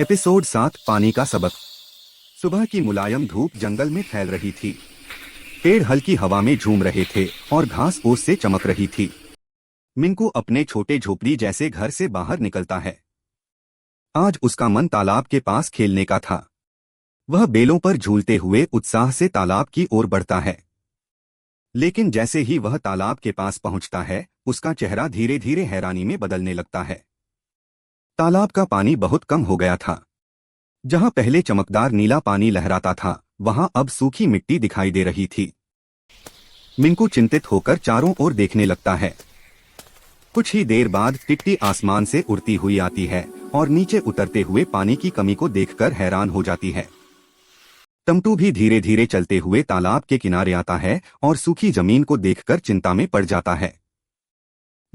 Episode 7 पानी का सबक। सुबह की मुलायम धूप जंगल में फैल रही थी। पेड़ हल्की हवा में झूम रहे थे और घास ओस से चमक रही थी। मिंकू अपने छोटे झोपड़ी जैसे घर से बाहर निकलता है। आज उसका मन तालाब के पास खेलने का था। वह बेलों पर झूलते हुए उत्साह से तालाब की ओर बढ़ता है। लेकिन जैसे ही वह तालाब के पास पहुंचता है, उसका चेहरा धीरे धीरे हैरानी में बदलने लगता है। तालाब का पानी बहुत कम हो गया था। जहां पहले चमकदार नीला पानी लहराता था, वहां अब सूखी मिट्टी दिखाई दे रही थी। मिंकू चिंतित होकर चारों ओर देखने लगता है। कुछ ही देर बाद टिट्टी आसमान से उड़ती हुई आती है और नीचे उतरते हुए पानी की कमी को देखकर हैरान हो जाती है। टमटू भी धीरे धीरे चलते हुए तालाब के किनारे आता है और सूखी जमीन को देखकर चिंता में पड़ जाता है।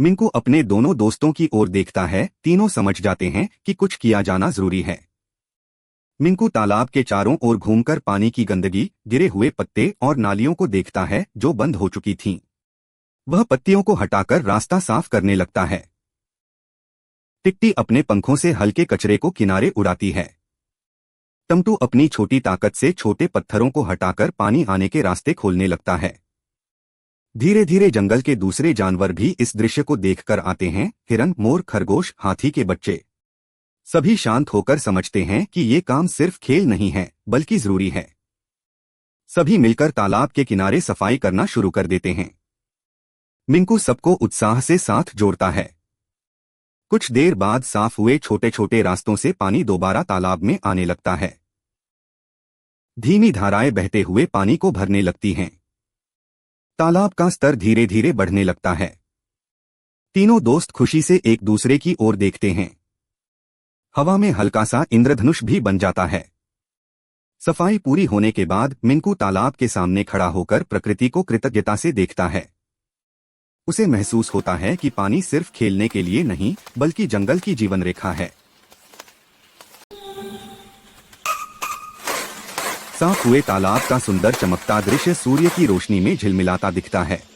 मिंकू अपने दोनों दोस्तों की ओर देखता है। तीनों समझ जाते हैं कि कुछ किया जाना जरूरी है। मिंकू तालाब के चारों ओर घूमकर पानी की गंदगी, गिरे हुए पत्ते और नालियों को देखता है जो बंद हो चुकी थीं। वह पत्तियों को हटाकर रास्ता साफ करने लगता है। टिट्टी अपने पंखों से हल्के कचरे को किनारे उड़ाती है। टमटू अपनी छोटी ताकत से छोटे पत्थरों को हटाकर पानी आने के रास्ते खोलने लगता है। धीरे धीरे जंगल के दूसरे जानवर भी इस दृश्य को देखकर आते हैं। हिरन, मोर, खरगोश, हाथी के बच्चे सभी शांत होकर समझते हैं कि ये काम सिर्फ खेल नहीं है, बल्कि जरूरी है। सभी मिलकर तालाब के किनारे सफाई करना शुरू कर देते हैं। मिंकू सबको उत्साह से साथ जोड़ता है। कुछ देर बाद साफ हुए छोटे छोटे रास्तों से पानी दोबारा तालाब में आने लगता है। धीमी धाराएं बहते हुए पानी को भरने लगती हैं। तालाब का स्तर धीरे धीरे बढ़ने लगता है। तीनों दोस्त खुशी से एक दूसरे की ओर देखते हैं। हवा में हल्का सा इंद्रधनुष भी बन जाता है। सफाई पूरी होने के बाद मिंकू तालाब के सामने खड़ा होकर प्रकृति को कृतज्ञता से देखता है। उसे महसूस होता है कि पानी सिर्फ खेलने के लिए नहीं, बल्कि जंगल की जीवन रेखा है। साफ हुए तालाब का सुंदर चमकता दृश्य सूर्य की रोशनी में झिलमिलाता दिखता है।